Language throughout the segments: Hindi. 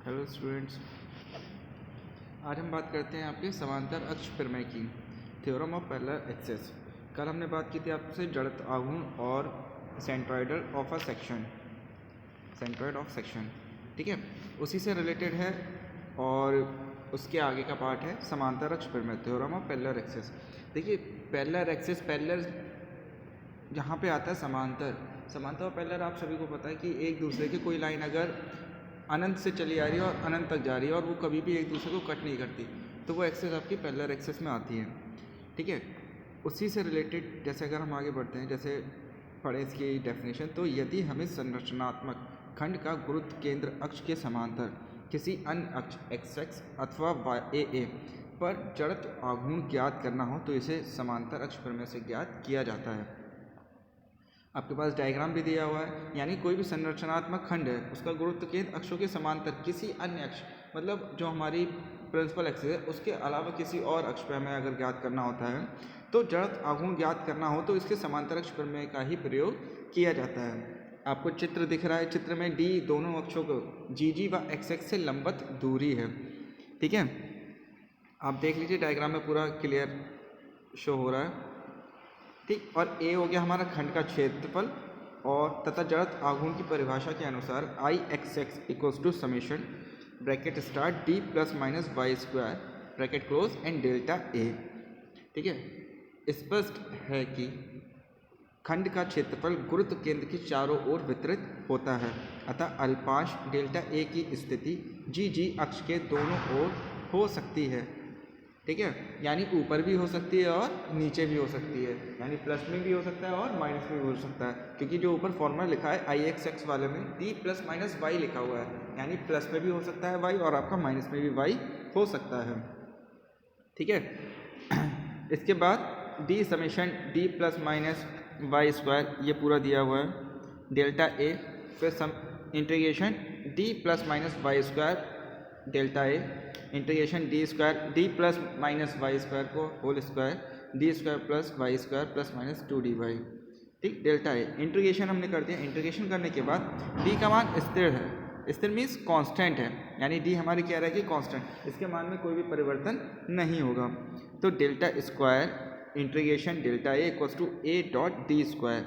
हेलो स्टूडेंट्स, आज हम बात करते हैं आपके समांतर अक्ष प्रमेय की, थ्योरम ऑफ पैरेलल एक्सेस। कल हमने बात की थी आपसे जड़त्व आघूर्ण और सेंट्रॉइड ऑफ सेक्शन, ठीक है, उसी से रिलेटेड है। और उसके आगे का पार्ट है समांतर अक्ष प्रमेय, थ्योरम ऑफ पैरेलल एक्सेस। देखिए, पैरेलल एक्सेस, पैरेलल यहाँ पे आता है समांतर और पैरेलल आप सभी को पता है कि एक दूसरे की कोई लाइन अगर अनंत से चली आ रही है और अनंत तक जा रही है और वो कभी भी एक दूसरे को कट नहीं करती, तो वो एक्सेस आपकी पैरेलल एक्सेस में आती है, ठीक है। उसी से रिलेटेड जैसे अगर हम आगे बढ़ते हैं, जैसे पढ़े इसकी डेफिनेशन, तो यदि हमें संरचनात्मक खंड का गुरुत्व केंद्र अक्ष के समांतर किसी अन्य अक्ष एक्स अथवा ए पर जड़त्व आघूर्ण ज्ञात करना हो तो इसे समांतर अक्ष प्रमेय से ज्ञात किया जाता है। आपके पास डायग्राम भी दिया हुआ है, यानी कोई भी संरचनात्मक खंड है उसका गुरुत्व केंद्र अक्षों के समांतर किसी अन्य अक्ष, मतलब जो हमारी प्रिंसिपल एक्सिस है उसके अलावा किसी और अक्ष पर हमें अगर ज्ञात करना होता है तो जड़त्व आघूर्ण ज्ञात करना हो तो इसके समांतर अक्ष प्रमेय का ही प्रयोग किया जाता है। आपको चित्र दिख रहा है, चित्र में डी दोनों अक्षों को जी व एक्स से लंबवत दूरी है, ठीक है। आप देख लीजिए डायग्राम में पूरा क्लियर शो हो रहा है, ठीक। और ए हो गया हमारा खंड का क्षेत्रफल और तथा जड़त्व आघूर्ण की परिभाषा के अनुसार I X equals to summation bracket start D plus minus Y square bracket close and delta A, ठीक है। स्पष्ट है कि खंड का क्षेत्रफल गुरुत्व केंद्र के चारों ओर वितरित होता है, अतः अल्पांश डेल्टा ए की स्थिति जी अक्ष के दोनों ओर हो सकती है, ठीक है। यानी ऊपर भी हो सकती है और नीचे भी हो सकती है, यानी प्लस में भी हो सकता है और माइनस में भी हो सकता है, क्योंकि जो ऊपर फॉर्मूला लिखा है आई एक्स वाले में डी प्लस माइनस वाई लिखा हुआ है, यानी प्लस में भी हो सकता है वाई और आपका माइनस में भी वाई हो सकता है, ठीक है। इसके बाद D summation D plus minus Y square ये पूरा दिया हुआ है डेल्टा ए, फिर sum integration D plus minus Y square delta A integration D square D plus minus Y square को whole square D square plus Y square plus minus 2dy, ठीक, डेल्टा ए। इंटीग्रेशन हमने कर दिया। इंटीग्रेशन करने के बाद डी का मान स्थिर है, स्थिर मीन्स कांस्टेंट है, यानी डी हमारी क्या रहेगी कांस्टेंट, इसके मान में कोई भी परिवर्तन नहीं होगा। तो delta square integration delta A equals to A dot D square,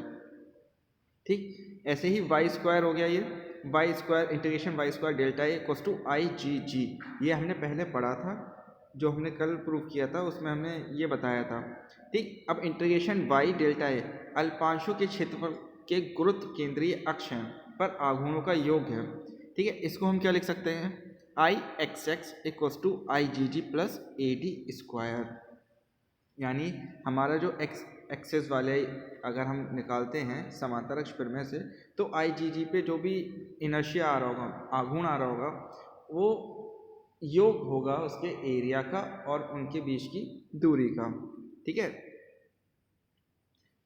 ठीक। ऐसे ही वाई स्क्वायर हो गया, ये Y square integration Y square delta A equals to I G, ये हमने पहले पढ़ा था, जो हमने कल प्रूव किया था उसमें हमने ये बताया था, ठीक। अब इंटीग्रेशन वाई डेल्टा ए अल्पांशों के क्षेत्रफल के गुरुत्व केंद्रीय अक्ष हैं पर आघूर्णों का योग है, ठीक है। इसको हम क्या लिख सकते हैं, I X equals to I G plus A D square, यानी हमारा जो एक्सेस वाले अगर हम निकालते हैं समांतर अक्ष प्रमेय से, तो आई जी पे जो भी इनर्शिया आ रहा होगा, आघूर्ण आ रहा होगा, वो योग होगा उसके एरिया का और उनके बीच की दूरी का, ठीक है।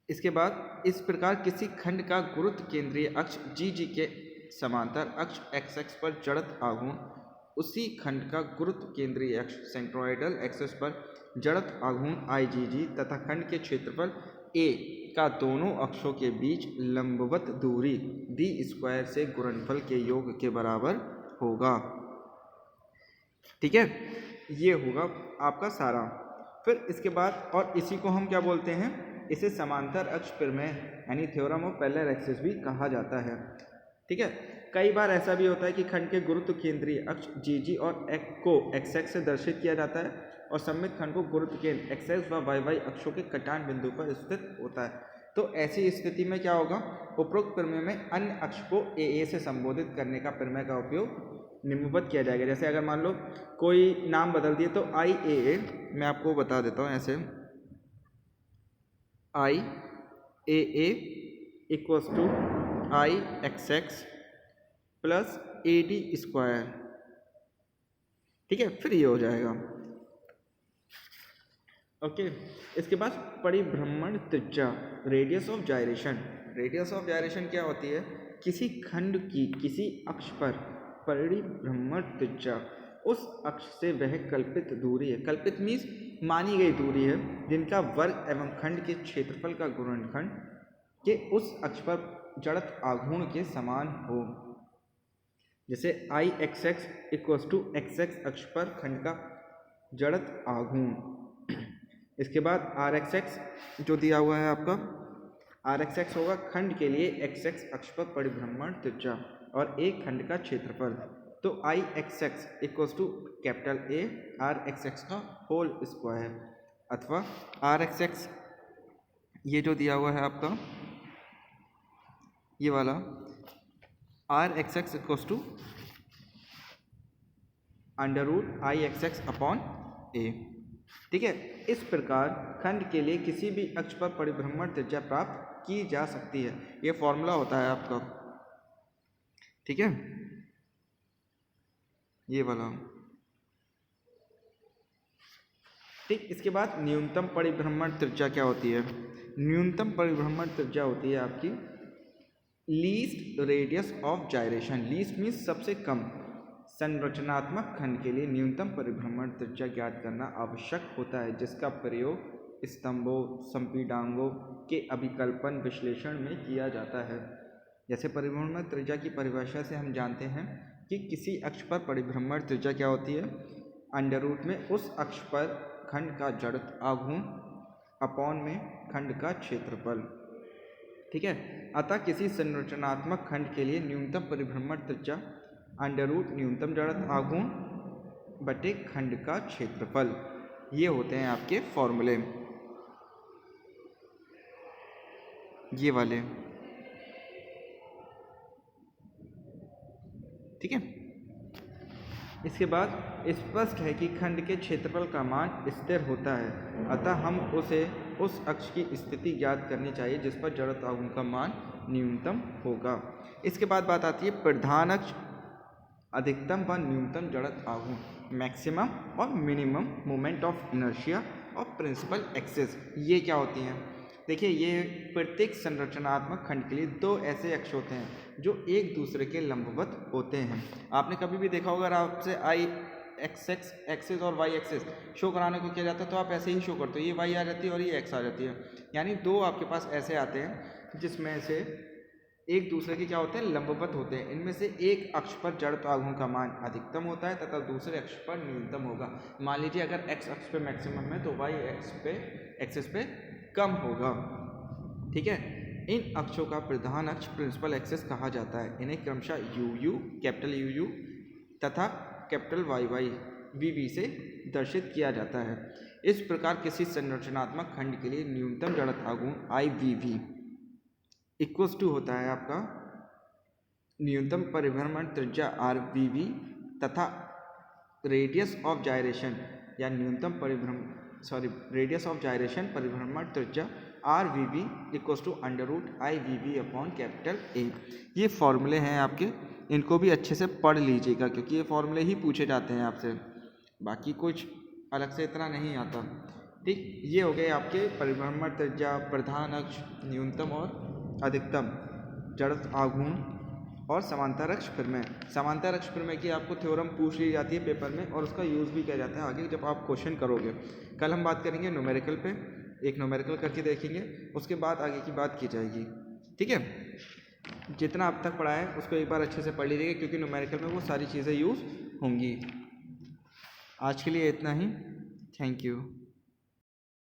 इसके बाद इस प्रकार किसी खंड का गुरुत्व केंद्रीय अक्ष जी के समांतर अक्ष एक्स पर जड़त्व आघूर्ण उसी खंड का गुरुत्व केंद्रीय अक्ष सेंट्रोइडल एक्सिस पर जड़त्व आघूर्ण आई जी तथा खंड के क्षेत्रफल ए का दोनों अक्षों के बीच लंबवत दूरी डी स्क्वायर से गुणनफल के योग के बराबर होगा, ठीक है। ये होगा आपका सारा। फिर इसके बाद और इसी को हम क्या बोलते हैं, इसे समांतर अक्ष प्रमेय यानी थ्योरम ऑफ पैरेलल एक्सिस भी कहा जाता है, ठीक है। कई बार ऐसा भी होता है कि खंड के गुरुत्व केंद्रीय अक्ष जी और को एक्स से दर्शित किया जाता है और सममित खंड को गुरुत्व केंद्र एक्स व वाई अक्षों के कटान बिंदु पर स्थित होता है। तो ऐसी स्थिति में क्या होगा, उपरोक्त प्रमेय में अन्य अक्ष को ए से संबोधित करने का प्रमेय का उपयोग निम्नवत किया जाएगा। जैसे अगर मान लो कोई नाम बदल दिए तो आई ए, मैं आपको बता देता हूँ ऐसे, I A equals to I X plus A D square, ठीक है। फिर ये हो जाएगा, ओके। इसके बाद परिभ्रमण त्रिज्या radius of gyration, radius of gyration क्या होती है, किसी खंड की किसी अक्ष पर परिभ्रमण त्रिज्या उस अक्ष से वह कल्पित दूरी है, कल्पित मीन्स मानी गई दूरी है, जिनका वर्ग एवं खंड के क्षेत्रफल का गुणनखंड के उस अक्ष पर जड़त्व आघूर्ण के समान हो। जैसे I X X equals to X X अक्ष पर खंड का जड़त्व आघूर्ण। इसके बाद आर एक्स एक्स जो दिया हुआ है आपका, आर एक्स एक्स होगा खंड के लिए एक्स एक्स अक्ष पर परिभ्रमण त्रिज्या और एक खंड का क्षेत्रफल। तो I X X equals to capital A R X X का होल स्क्वायर, अथवा आर एक्स एक्स ये जो दिया हुआ है आपका ये वाला R X X equals to under root I X X upon A. ठीक है, इस प्रकार खंड के लिए किसी भी अक्ष पर परिभ्रमण त्रिज्या प्राप्त की जा सकती है। ये फॉर्मूला होता है आपका। ठीक है, ये वाला। ठीक, इसके बाद न्यूनतम परिभ्रमण त्रिज्या क्या होती है? न्यूनतम परिभ्रमण त्रिज्या होती है आपकी least radius of gyration. Least means सबसे कम। संरचनात्मक खंड के लिए न्यूनतम परिभ्रमण त्रिज्या ज्ञात करना आवश्यक होता है, जिसका प्रयोग स्तंभों संपीडांगों के अभिकल्पन विश्लेषण में किया जाता है। जैसे परिभ्रमण त्रिज्या की परिभाषा से हम जानते हैं कि किसी अक्ष पर परिभ्रमण त्रिज्या क्या होती है? अंडर रूट में उस अक्ष पर खंड का जड़त्व आघूर्ण अपॉन में खंड का क्षेत्रफल। ठीक है, अतः किसी संरचनात्मक खंड के लिए न्यूनतम परिभ्रमण त्रिज्या अंडर रूट न्यूनतम जड़त्व आघूर्ण बटे खंड का क्षेत्रफल। ये होते हैं आपके फॉर्मूले, ये वाले। ठीक है, इसके बाद स्पष्ट है कि खंड के क्षेत्रफल का मान स्थिर होता है, अतः हम उसे उस अक्ष की स्थिति ज्ञात करनी चाहिए जिस पर जड़त्व आघूर्ण का मान न्यूनतम होगा। इसके बाद बात आती है प्रधान अक्ष, अधिकतम व न्यूनतम जड़त्व आघूर्ण, मैक्सिमम और मिनिमम मोमेंट ऑफ इनर्शिया और प्रिंसिपल एक्सिस। ये क्या होती हैं? देखिए, ये प्रत्येक संरचनात्मक खंड के लिए दो ऐसे अक्ष होते हैं जो एक दूसरे के लंबवत होते हैं। आपने कभी भी देखा होगा, अगर आपसे आई एक्स एक्स एक्सिस और वाई एक्सिस शो कराने को किया जाता है तो आप ऐसे ही शो करते हो, ये वाई आ जाती है और ये एक्स आ जाती है। यानी दो आपके पास ऐसे आते हैं जिसमें से एक दूसरे के क्या होते हैं? लंबवत होते हैं। इनमें से एक अक्ष पर जड़त्व आघूर्ण का मान अधिकतम होता है तथा दूसरे अक्ष पर न्यूनतम होगा। मान लीजिए अगर एक्स अक्ष पे मैक्सिमम है तो वाई एक्सिस पे कम होगा। ठीक है, इन अक्षों का प्रधान अक्ष प्रिंसिपल एक्सिस कहा जाता है। इन्हें क्रमशः यू कैपिटल यू तथा कैपिटल वाई वी से दर्शित किया जाता है। इस प्रकार किसी संरचनात्मक खंड के लिए न्यूनतम जड़त्व आघूर्ण आई वी इक्वल्स टू होता है आपका न्यूनतम परिभ्रमण त्रिज्या आर वी तथा रेडियस ऑफ जायरेशन या न्यूनतम रेडियस ऑफ जायरेशन परिभ्रमण त्रिज्या R V equals to under root I V upon capital A. ये फॉर्मूले हैं आपके, इनको भी अच्छे से पढ़ लीजिएगा क्योंकि ये फॉर्मूले ही पूछे जाते हैं आपसे, बाकी कुछ अलग से इतना नहीं आता। ठीक, ये हो गए आपके परिभ्रमण त्रिज्या, प्रधान अक्ष, न्यूनतम और अधिकतम जड़त्व आघूर्ण और समांतर अक्ष प्रमेय। समांतर अक्ष प्रमेय की आपको थ्योरम पूछ ली जाती है पेपर में और उसका यूज़ भी किया जाता है आगे जब आप क्वेश्चन करोगे। कल हम बात करेंगे न्यूमेरिकल पे, एक न्यूमेरिकल करके देखेंगे, उसके बाद आगे की बात की जाएगी। ठीक है, जितना अब तक पढ़ा है उसको एक बार अच्छे से पढ़ लीजिएगा क्योंकि न्यूमेरिकल में वो सारी चीज़ें यूज़ होंगी। आज के लिए इतना ही, थैंक यू।